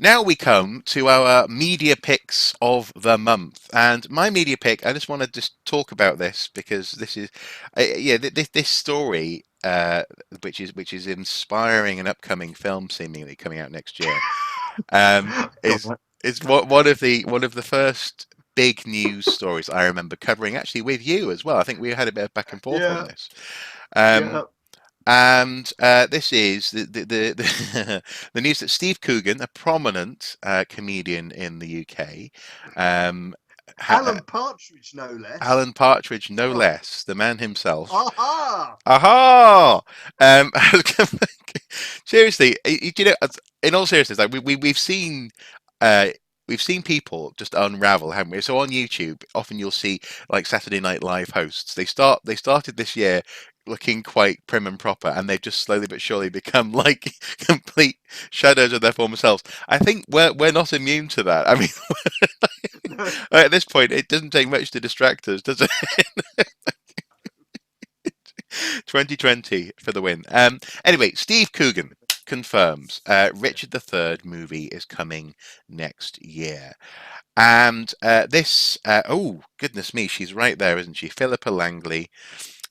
Now we come to our media picks of the month, and my media pick. I just want to just talk about this because this is, this story, which is inspiring an upcoming film seemingly coming out next year, um, Go on, is mate. is one of the first big news stories I remember covering actually with you as well. I think we had a bit of back and forth on Yeah, this. Um, yeah. and this is the news that Steve Coogan, a prominent comedian in the UK, um, Alan Partridge, no less. Alan Partridge, no Oh, less, the man himself. aha! Aha! Um, seriously, you know, in all seriousness, like uh, we've seen people just unravel, haven't we? So on YouTube, often you'll see like Saturday Night Live hosts. They started this year looking quite prim and proper, and they've just slowly but surely become like complete shadows of their former selves. I think we're not immune to that. I mean, at this point, it doesn't take much to distract us, does it? 2020 for the win. Anyway, Steve Coogan confirms Richard III movie is coming next year. And oh, goodness me, she's right there, isn't she? Philippa Langley,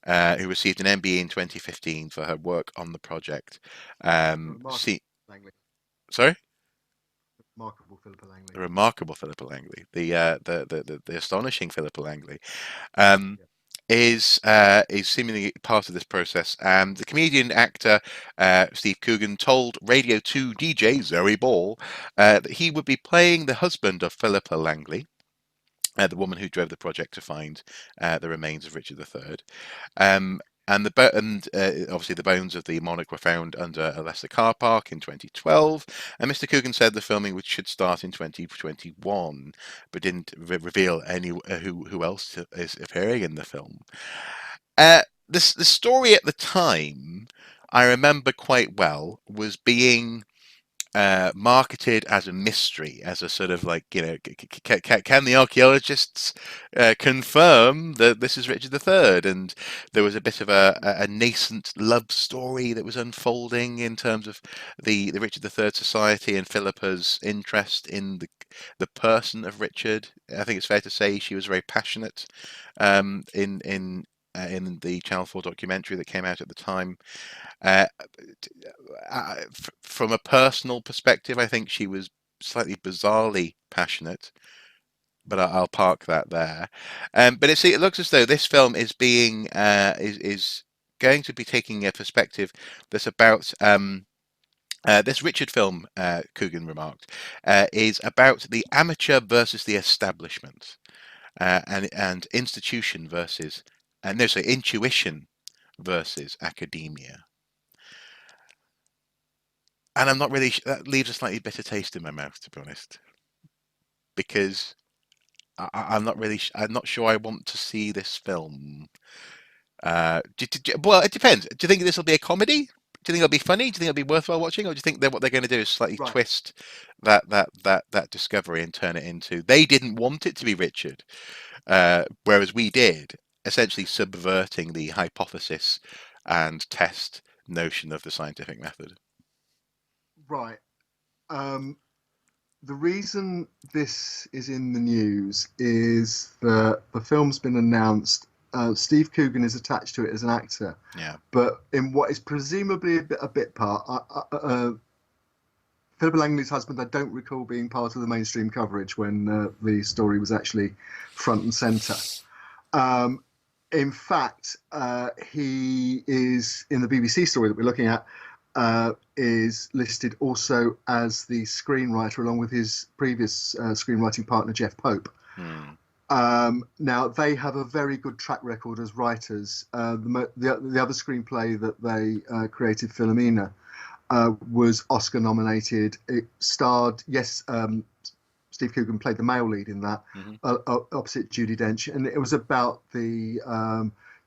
who received an MBE in 2015 for her work on the project. Remarkable, See, Langley. sorry? Remarkable, Philippa Langley. The remarkable Philippa Langley, the astonishing Philippa Langley. Um, Yeah. is seemingly part of this process. And the comedian actor Steve Coogan told Radio 2 DJ Zoe Ball that he would be playing the husband of Philippa Langley. The woman who drove the project to find the remains of Richard III. Um, and obviously the bones of the monarch were found under a Leicester car park in 2012. And Mr. Coogan said the filming which should start in 2021, but didn't reveal any who else is appearing in the film. The story at the time, I remember quite well, was being marketed as a mystery, as a sort of like, can the archaeologists confirm that this is Richard III? And there was a bit of a nascent love story that was unfolding in terms of the Richard III Society and Philippa's interest in the person of Richard. I think it's fair to say she was very passionate in the Channel 4 documentary that came out at the time. Uh, from a personal perspective, I think she was slightly bizarrely passionate, but I'll park that there. But it looks as though this film is being is going to be taking a perspective that's about. This Richard film, Coogan remarked, is about the amateur versus the establishment, and institution versus, no, sorry, intuition versus academia. And I'm not really. That leaves a slightly bitter taste in my mouth, to be honest, because I'm not really. I'm not sure I want to see this film. Well, it depends. Do you think this will be a comedy? Do you think it'll be funny? Do you think it'll be worthwhile watching, or do you think that what they're going to do is slightly Right. twist that discovery and turn it into they didn't want it to be Richard, whereas we did, essentially subverting the hypothesis and test notion of the scientific method. Right. Um, the reason this is in the news is that the film's been announced. Steve Coogan is attached to it as an actor, Yeah. but in what is presumably a bit part. Philippa Langley's husband, I don't recall being part of the mainstream coverage when the story was actually front and centre. Um, in fact, he is in the BBC story that we're looking at. Is listed also as the screenwriter, along with his previous screenwriting partner Jeff Pope. Hmm. Now they have a very good track record as writers. The other screenplay that they created, Philomena, was Oscar nominated. It starred, yes, Steve Coogan played the male lead in that, Hmm. opposite Judi Dench, and it was about the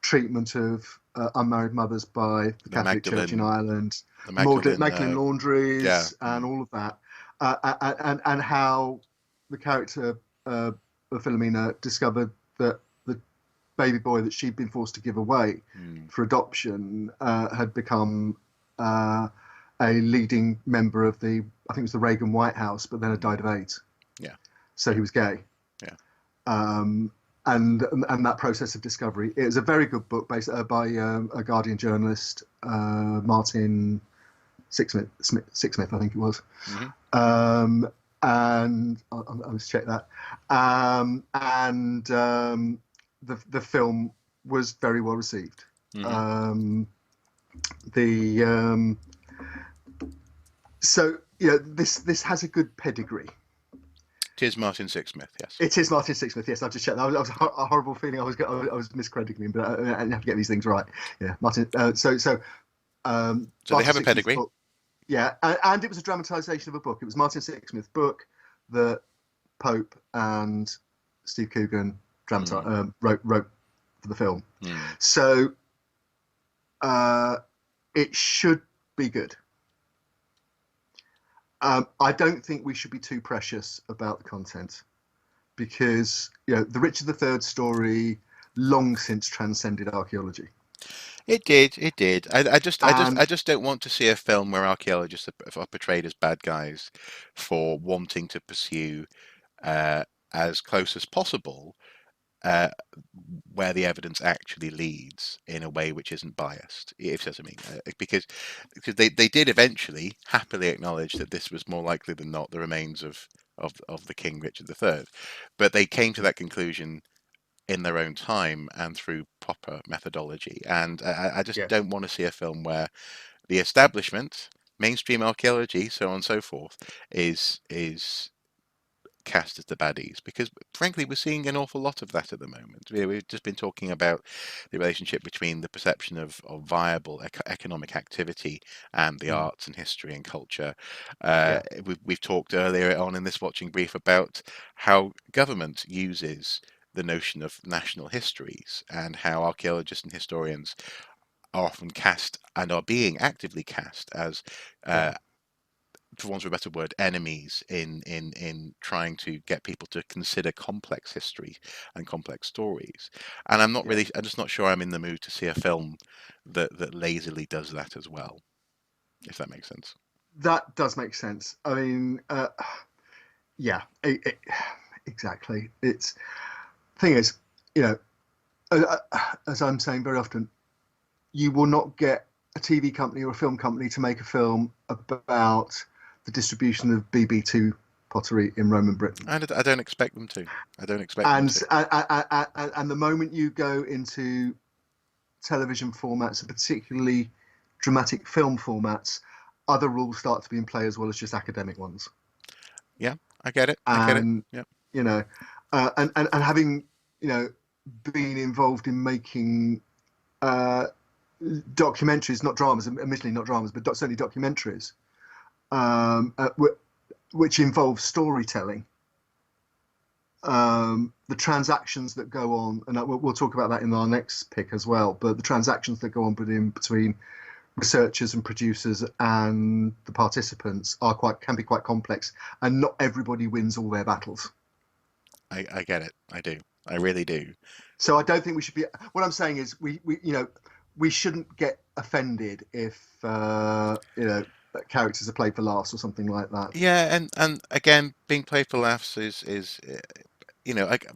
treatment of unmarried mothers by the The Catholic Church in Magdalene, Ireland, the Magdalene, Magdalene yeah. laundries, and Mm. all of that, and how the character of Philomena discovered that the baby boy that she'd been forced to give away Mm. for adoption had become a leading member of I think it was the Reagan White House, but then had died of AIDS. Yeah. So he was gay. Yeah. Um, and that process of discovery. It was a very good book based by a Guardian journalist, Martin Sixsmith, I think it was. Hmm. And I'll just check that. The film was very well received. Hmm. Um, the So this has a good pedigree. Tis Martin Sixsmith, yes. It is Martin Sixsmith. Yes, I've just checked. That was a horrible feeling. I was miscrediting him, but I have to get these things right. Yeah, Martin. So they Martin have a Sixsmith's pedigree. book. Yeah, and it was a dramatisation of a book. It was Martin Sixsmith's book that Pope and Steve Coogan wrote for the film. Mm. So it should be good. I don't think we should be too precious about the content, because the Richard III story long since transcended archaeology. It did. It did. I And just don't want to see a film where archaeologists are portrayed as bad guys for wanting to pursue uh, as close as possible uh, where the evidence actually leads in a way which isn't biased, if that's what I mean. Because they did eventually happily acknowledge that this was more likely than not the remains of the King Richard III, but they came to that conclusion in their own time and through proper methodology. And I just yes, don't want to see a film where the establishment, mainstream archaeology, so on and so forth, is cast as the baddies, because frankly we're seeing an awful lot of that at the moment. We've just been talking about the relationship between the perception of viable economic activity and the mm, arts and history and culture. yeah, We've talked earlier on in this watching brief about how government uses the notion of national histories, and how archaeologists and historians are often cast and are being actively cast as yeah, uh, for want of a better word, enemies in trying to get people to consider complex history and complex stories. And yeah. I'm just not sure I'm in the mood to see a film that lazily does that as well, if that makes sense. That does make sense. I mean, yeah, exactly. It's thing is, you know, as I'm saying very often, you will not get a TV company or a film company to make a film about the distribution of BB2 pottery in Roman Britain. And I don't expect them to. I don't expect them And to. and the moment you go into television formats, and particularly dramatic film formats, other rules start to be in play as well as just academic ones. Yeah, I get it. I get it. And Yeah. you know, and having been involved in making uh, documentaries, not dramas, admittedly not dramas, but certainly documentaries, um, uh, which involve storytelling. The transactions that go on, and we'll talk about that in our next pick as well. But the transactions that go on between researchers and producers and the participants can be quite complex, and not everybody wins all their battles. I get it. I do. I really do. So I don't think we should be. What I'm saying is we shouldn't get offended if characters are played for laughs or something like that. Yeah, and again, being played for laughs is like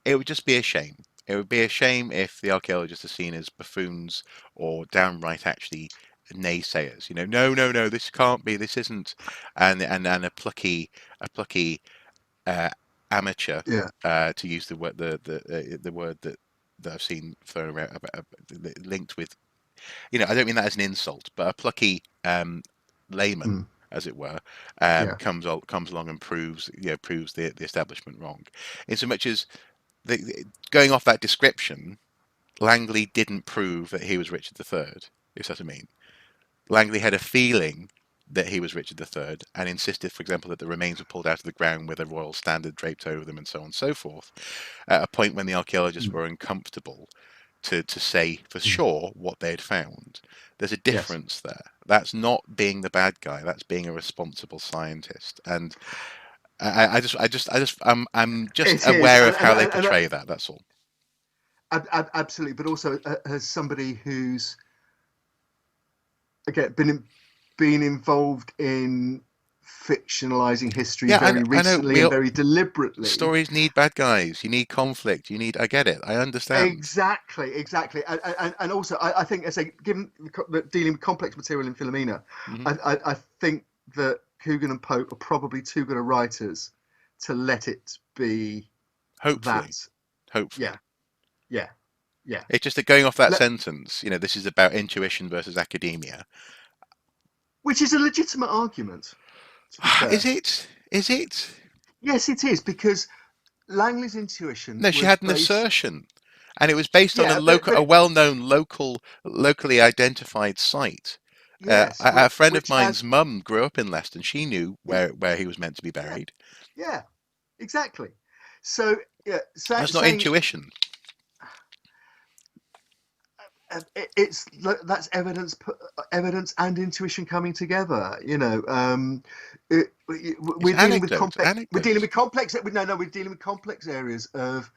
it would just be a shame. It would be a shame if the archaeologists are seen as buffoons or downright actually naysayers. No, no, no, this can't be, this isn't, and a plucky uh, amateur, Yeah. to use the word that I've seen thrown around linked with. I don't mean that as an insult, but a plucky layman, Mm, as it were, yeah. comes along and proves the establishment wrong. In so much as going off that description, Langley didn't prove that he was Richard III, if that's what I mean. Langley had a feeling that he was Richard III and insisted, for example, that the remains were pulled out of the ground with a royal standard draped over them and so on and so forth, at a point when the archaeologists Mm, were uncomfortable to say for mm. sure what they had found. There's a Yes. difference there. That's not being the bad guy. That's being a responsible scientist. And I'm just It is, aware of how they portray that. That's all. Absolutely, but also as somebody who's again been involved in fictionalizing history Yeah, very I know. recently and very deliberately. Stories need bad guys. You need conflict. I get it. I understand. Exactly, and also I think, as I say, given dealing with complex material in Philomena, Hmm. I think that Coogan and Pope are probably too good a writers to let it be Hopefully, that. hopefully. Yeah, yeah, yeah. It's just that going off that Let, sentence, this is about intuition versus academia. which is a legitimate argument, to be Is fair. it? Is it? Yes, it is, because Langley's intuition No, she was had an based. assertion, and it was based on Yeah, but a well-known locally identified site. yes, A friend of which mine's has. mum grew up in Leston. She knew Yeah, where he was meant to be yeah, buried. yeah, exactly. So yeah, That's not saying intuition. it's that's evidence and intuition coming together. It's We're dealing with anecdote. complex. We're dealing Anecdote. with complex. No, we're dealing with complex areas of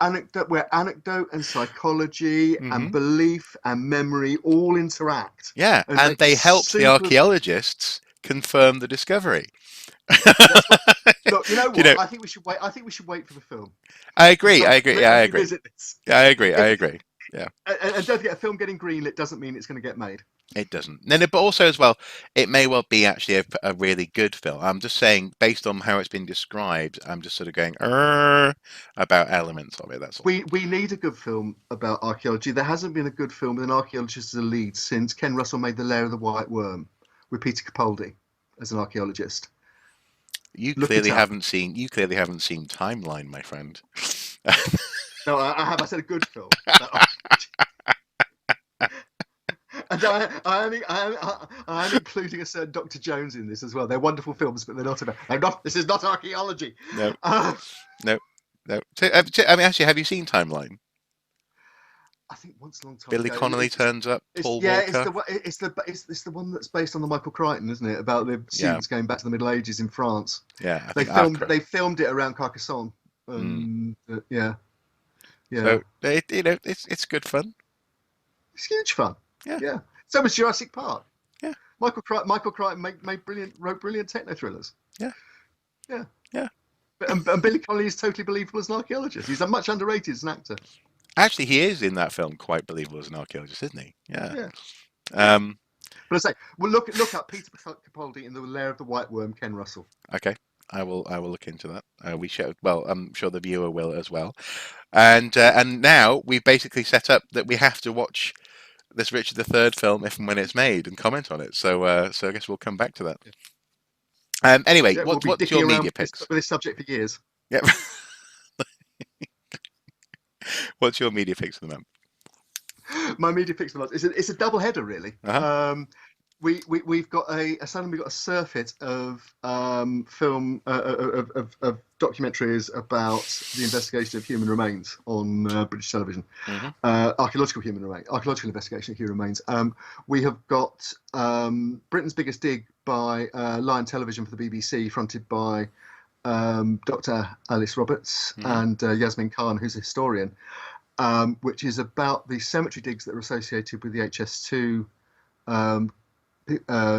anecdote, where anecdote and psychology and Hmm. belief and memory all interact Yeah, and and make they helped the super. archaeologists confirm the discovery. That's what. Look, you know you what? know, I think we should wait. I think we should wait for the film I and agree. come I back agree. Yeah, I and agree. revisit this. Yeah, I agree. I If agree. Yeah. and don't forget, a film getting greenlit doesn't mean it's going to get made. It doesn't. No, no, but also as well, it may well be actually a really good film. I'm just saying, based on how it's been described, I'm just sort of going about elements of it. That's all. We need a good film about archaeology. There hasn't been a good film with an archaeologist as a lead since Ken Russell made The Lair of the White Worm with Peter Capaldi as an archaeologist. Look it up. You clearly haven't seen Timeline, my friend. No, I have. I said a good film about archaeology. And I am including a certain Dr. Jones in this as well. They're wonderful films, but they're not about. They're not. This is not archaeology. No, Uh, no, no. I mean, actually, have you seen Timeline? I think once a long time Billy ago. Connolly turns up. Paul Yeah, it's Walker. the it's the one that's based on the Michael Crichton, isn't it? About the Yeah, students going back to the Middle Ages in France. yeah. I think Acre. They filmed it around Carcassonne. Mm. Yeah, yeah. So it's good fun. It's huge fun. Yeah, Yeah. So was Jurassic Park. yeah, Michael Crichton wrote brilliant techno thrillers. yeah, Yeah. yeah. And Billy Connolly is totally believable as an archaeologist. He's a much underrated as an actor. Actually, he is in that film quite believable as an archaeologist, isn't he? Yeah. Yeah, yeah. Um. But I say, well, look up Peter Capaldi in The Lair of the White Worm, Ken Russell. Okay. I will look into that. We should. Well, I'm sure the viewer will as well. And now we've basically set up that we have to watch this Richard III film if and when it's made and comment on it. So I guess we'll come back to that. Yeah, Anyway, yeah, we'll be what's dicking your around media with picks? this subject for years. Yeah. What's your media picks for the month? My media picks for it's a double header, really. Uh-huh. We've got suddenly we've got a surfeit of film of documentaries about the investigation of human remains on British television. Hmm. Archaeological investigation of human remains. We have got Britain's Biggest Dig by Lion Television for the BBC, fronted by Dr. Alice Roberts Hmm. and Yasmin Khan, who's a historian, which is about the cemetery digs that are associated with the HS2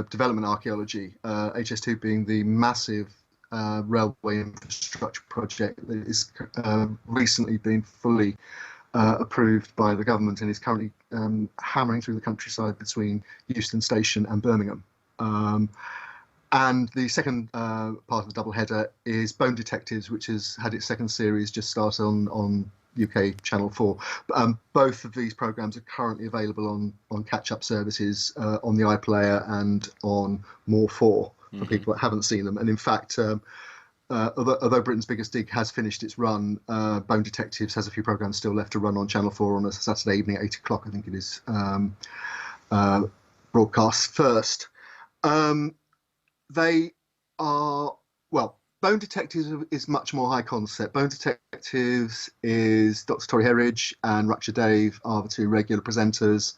development archaeology. HS2 being the massive railway infrastructure project that is recently been fully approved by the government and is currently hammering through the countryside between Euston Station and Birmingham. And the second part of the double header is Bone Detectives, which has had its second series just start on UK Channel 4. Both of these programmes are currently available on catch-up services on the iPlayer and on More 4 for people that haven't seen them. And in fact, although Britain's Biggest Dig has finished its run, Bone Detectives has a few programmes still left to run on Channel 4 on a Saturday evening at 8 o'clock, I think it is, broadcast first. They are, well, Bone Detectives is much more high concept. Bone Detectives is Dr. Tori Herridge and Raksha Dave are the two regular presenters,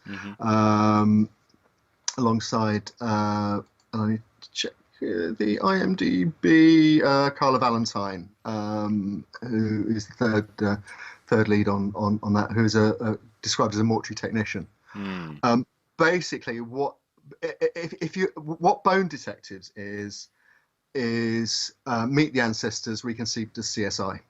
alongside, and I need to check the IMDb, Carla Valentine, who is the third lead on that, who's described as a mortuary technician. Hmm. Basically, if you what Bone Detectives is Meet the Ancestors reconceived as CSI.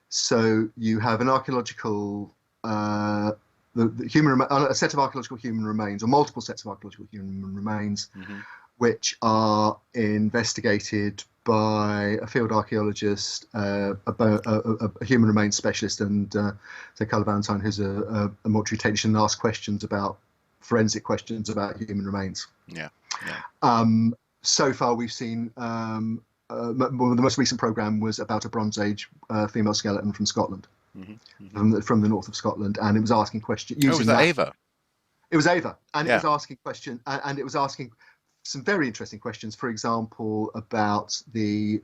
So you have an archaeological the human a set of archaeological human remains, or multiple sets of archaeological human remains, Mm-hmm. which are investigated by a field archaeologist, a human remains specialist, and say Carla Valentine, who's a mortuary technician, and asks questions about forensic questions about human remains. Yeah. Yeah. So far, we've seen the most recent program was about a Bronze Age female skeleton from Scotland, Mm-hmm. Mm-hmm. from the north of Scotland, and it was asking questions Oh, was using that that. Ava? It was Ava, and it Yeah. was asking questions, and it was asking some very interesting questions. For example, about we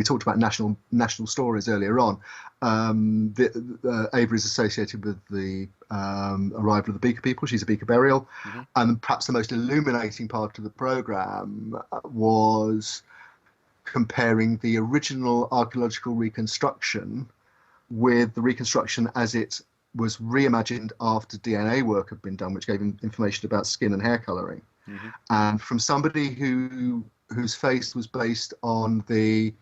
talked about national stories earlier on. Ava is associated with the arrival of the Beaker people. She's a Beaker burial, Mm-hmm. and perhaps the most illuminating part of the program was comparing the original archaeological reconstruction with the reconstruction as it was reimagined after DNA work had been done, which gave information about skin and hair colouring. Mm-hmm. And from somebody whose face was based on the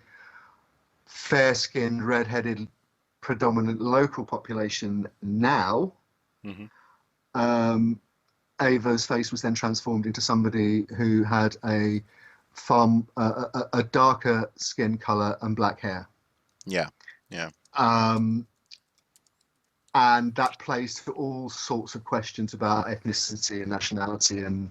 fair-skinned, red-headed, predominant local population now, Mm-hmm. Ava's face was then transformed into somebody who had a a darker skin colour and black hair. Yeah. Yeah. Um, and that plays to all sorts of questions about ethnicity and nationality and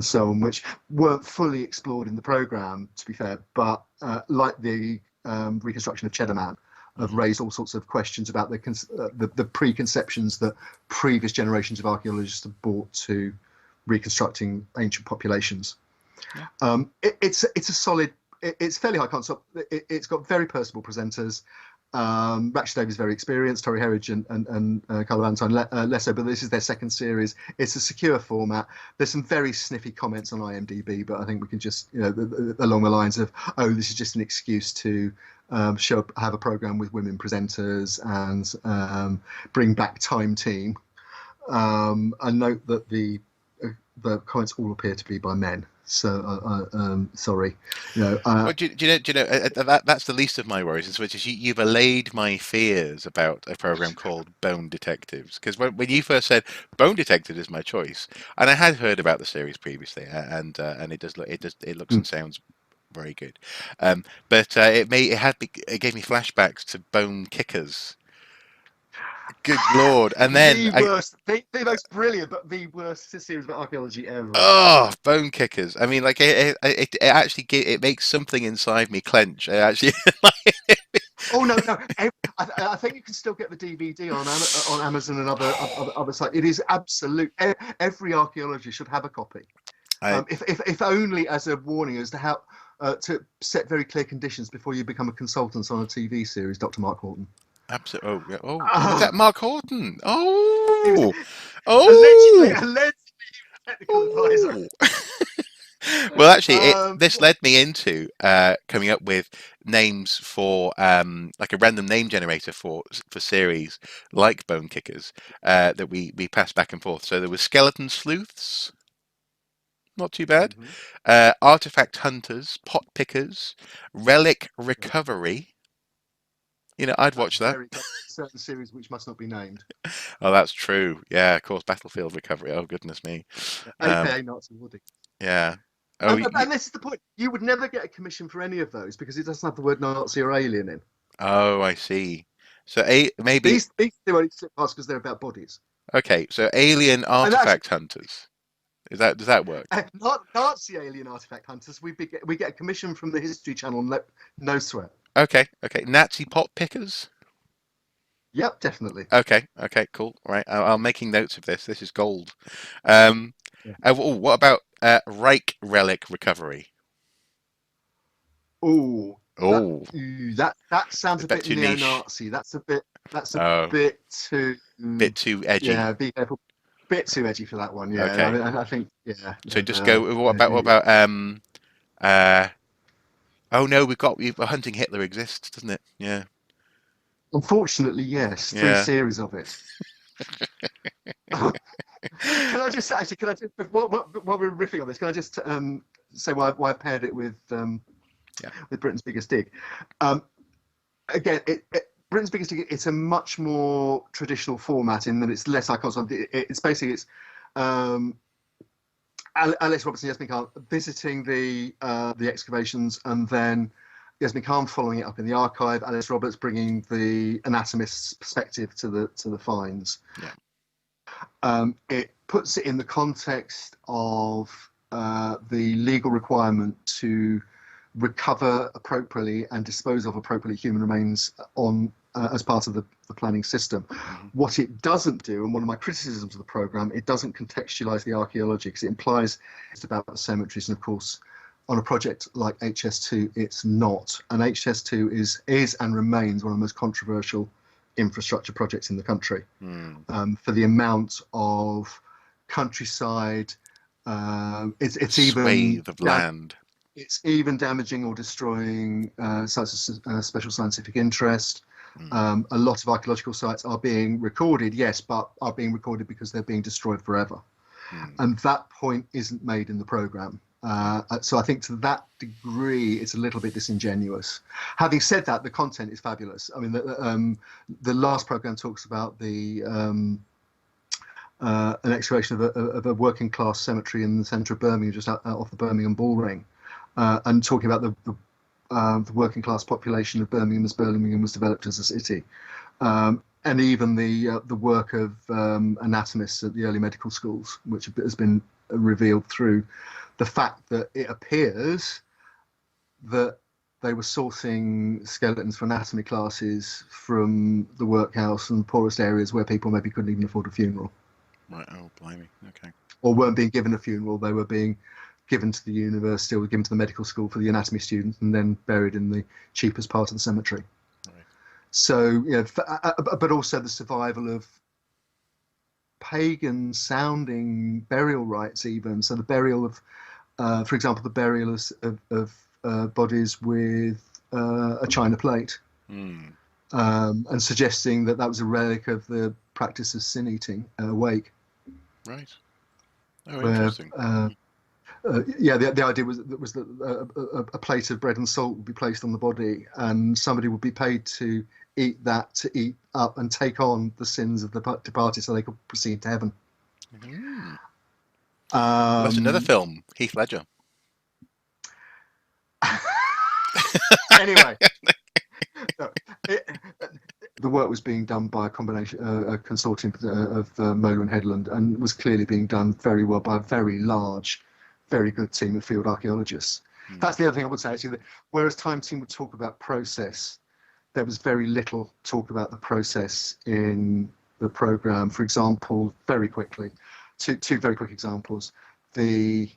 so on, which weren't fully explored in the program, to be fair. But like the reconstruction of Cheddar Man, have Mm-hmm. raised all sorts of questions about the preconceptions that previous generations of archaeologists have brought to reconstructing ancient populations. Yeah. It's a solid. It's fairly high concept. It's got very personable presenters. Ratchet Dave is very experienced, Tori Herridge and Carla Valentine less so, but this is their second series. It's a secure format. There's some very sniffy comments on IMDb, but I think we can just, along the lines of, oh, this is just an excuse to have a program with women presenters and bring back Time Team. And note that the comments all appear to be by men. So sorry, Well, that's the least of my worries, which is you've allayed my fears about a program called Bone Detectives. Because when you first said Bone Detectives is my choice, and I had heard about the series previously, and it looks and sounds very good, but it gave me flashbacks to Bone Kickers. Good lord! And then the worst, the most brilliant, but the worst series of archaeology ever. oh, Bone Kickers. I mean, like it actually it makes something inside me clench. It actually. Oh no, no! I think you can still get the DVD on Amazon and other sites. It is absolute. Every archaeologist should have a copy. I If only as a warning as to how to set very clear conditions before you become a consultant on a TV series. Dr. Mark Horton. absolutely. Oh, yeah. Oh, was Uh, that Mark Horton? he was Oh, allegedly oh, technical advisor. oh. Well, actually, this Yeah. led me into coming up with names for like a random name generator for series like Bone Kickers that we passed back and forth. So there was Skeleton Sleuths, not too bad. Mm-hmm. Artifact Hunters, Pot Pickers, Relic Recovery. I'd That's watch that. very certain series which must not be named. Oh, that's true. Yeah, of course, Battlefield Recovery. Oh, goodness me. Um, AKA Nazi Woody. yeah. Oh, And this is the point. You would never get a commission for any of those because it doesn't have the word Nazi or alien in. oh, I see. So maybe These do only slip past because they're about bodies. okay. So Alien And actually, Artifact Hunters. Does that work? not Nazi alien artifact hunters. We get a commission from the History Channel. No sweat. Okay, okay. Nazi Pot Pickers. Yep, definitely. Okay, okay, cool. Right, I'm making notes of this. This is gold. Um, Yeah. what about Reich Relic Recovery? Oh, Oh, that sounds a a bit bit too niche. neo-Nazi. That's a Oh, bit too. bit too edgy. Yeah, be careful. Bit too edgy for that one. Yeah, Okay, I think. Yeah. so just go. What about uh? Oh no, we're hunting Hitler exists, doesn't it? Yeah. Unfortunately, yes, three Yeah. series of it. Can I just actually? Can I just while we're riffing on this? Can I just say why I paired it Yeah. with Britain's Biggest Dig? Um, Again, Britain's Biggest Dig. It's a much more traditional format in that it's less icons. It's basically um, Alex Robertson, Yasmin Khan visiting the excavations, and then Yasmin Khan following it up in the archive. Alex Roberts bringing the anatomist's perspective to the finds. Yeah. It puts it in the context of the legal requirement to recover appropriately and dispose of appropriately human remains on as part of the planning system. Mm-hmm. What it doesn't do, and one of my criticisms of the programme, it doesn't contextualise the archaeology because it implies it's about the cemeteries, and of course on a project like HS2 it's not, and HS2 is and remains one of the most controversial infrastructure projects in the country for the amount of countryside. It's even Swathe of land. it's even damaging or destroying sites of special scientific interest. A lot of archaeological sites are being recorded, yes, but are being recorded because they're being destroyed forever. And that point isn't made in the programme. So I think to that degree, it's a little bit disingenuous. Having said that, the content is fabulous. I mean, the last programme talks about an excavation of a working class cemetery in the centre of Birmingham, just out off the Birmingham Bull Ring, and talking about the working class population of Birmingham as Birmingham was developed as a city. And even the work of anatomists at the early medical schools, which has been revealed through the fact that it appears that they were sourcing skeletons for anatomy classes from the workhouse and poorest areas where people maybe couldn't even afford a funeral. Right. Oh, blimey. Okay. Or weren't being given a funeral. They were being given to the university or given to the medical school for the anatomy students and then buried in the cheapest part of the cemetery. Right. So, but also the survival of pagan sounding burial rites even. So the burial of, for example, the burial of bodies with a china plate. And suggesting that was a relic of the practice of sin eating, wake. Right. Oh, Where, interesting. the idea was that a plate of bread and salt would be placed on the body, and somebody would be paid to eat that, to eat up and take on the sins of the departed, so they could proceed to heaven. That's another film, Heath Ledger. Anyway, the work was being done by a consortium of Moeller and Headland, and was clearly being done very well by a very large, very good team of field archaeologists. That's the other thing I would say, actually, that whereas Time Team would talk about process, there was very little talk about the process in the programme. For example, very quickly, two very quick examples. The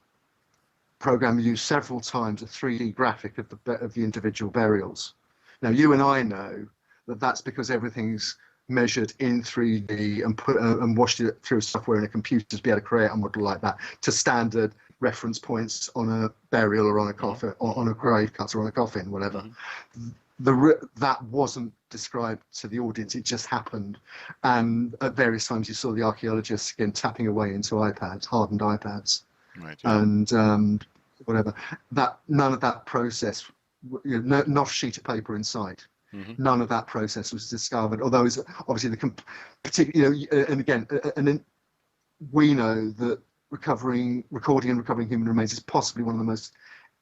programme used several times a 3D graphic of the individual burials. Now, you and I know that that's because everything's measured in 3D and put and washed it through software in a computer to be able to create a model like that to standard reference points on a burial or on a coffin, or on a grave cut or on a coffin, whatever. That wasn't described to the audience, it just happened. And at various times you saw the archaeologists again tapping away into iPads, hardened iPads. Right. And whatever. That none of that process, not a sheet of paper in sight. None of that process was discovered, although it's obviously and again, and then we know that recording and recovering human remains is possibly one of the most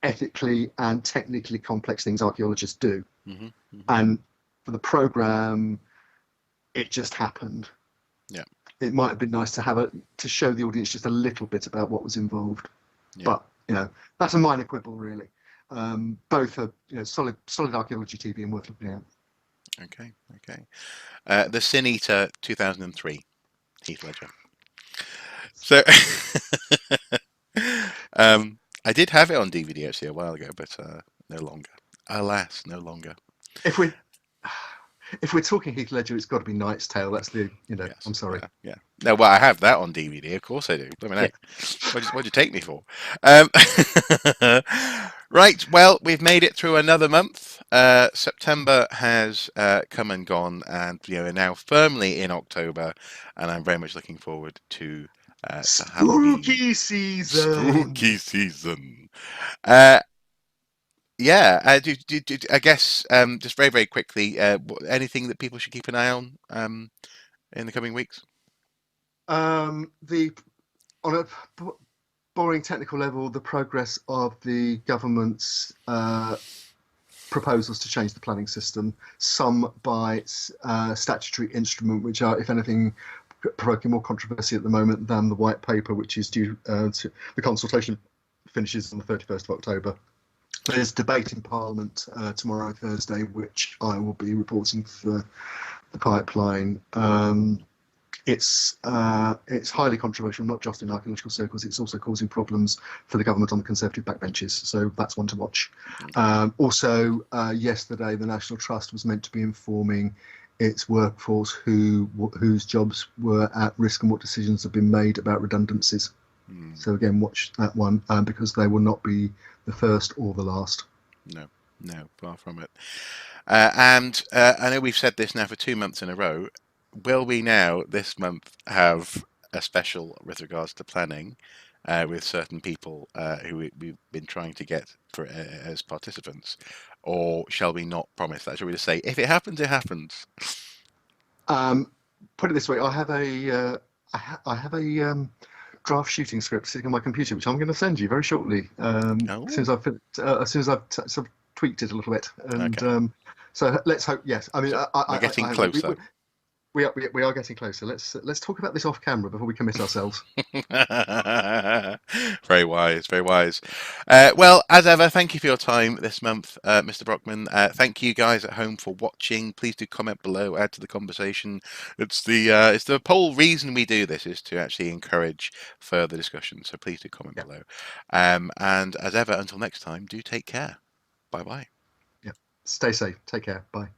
ethically and technically complex things archaeologists do. And for the programme, it just happened. Yeah. It might have been nice to show the audience just a little bit about what was involved. Yeah. But that's a minor quibble, really. Both are solid archaeology TV and worth looking at. Okay. The Sin Eater 2003, Heath Ledger. So I did have it on DVD actually a while ago, but no longer. Alas, no longer. If we're talking Heath Ledger, it's got to be Knight's Tale. That's the yes, I'm sorry. Yeah. No, well, I have that on DVD. Of course I do. Let me know. What'd you take me for? Right, well, we've made it through another month. September has come and gone, and we're now firmly in October, and I'm very much looking forward to Halloween, Spooky season. spooky season. Uh, yeah, I guess just very, very quickly, anything that people should keep an eye on in the coming weeks? The on a boring technical level, the progress of the government's proposals to change the planning system, some by statutory instrument, which are, if anything, provoking more controversy at the moment than the white paper, which is due to the consultation finishes on the 31st of October. There's debate in Parliament tomorrow, Thursday, which I will be reporting for the pipeline. It's highly controversial, not just in archaeological circles. It's also causing problems for the government on the Conservative backbenches. So that's one to watch. Also, yesterday, the National Trust was meant to be informing its workforce whose jobs were at risk and what decisions have been made about redundancies. So again, watch that one because they will not be the first or the last. No, no, far from it. And I know we've said this now for 2 months in a row. Will we now this month have a special with regards to planning with certain people who we've been trying to get for as participants, or shall we not promise that? Shall we just say if it happens, it happens? Put it this way: I have a draft shooting script sitting on my computer, which I'm going to send you very shortly. As soon Oh, as I've sort of tweaked it a little bit, and okay. so let's hope. Yes, I mean, So we're getting closer. we are getting closer. Let's talk about this off camera before we commit ourselves. Very wise, very wise. Well, as ever, thank you for your time this month, Mr. Brockman. Thank you guys at home for watching. Please do comment below, add to the conversation. It's the whole reason we do this is to actually encourage further discussion. So please do comment Yeah, below. And as ever, until next time, do take care. Bye bye. yeah. Stay safe. Take care. Bye.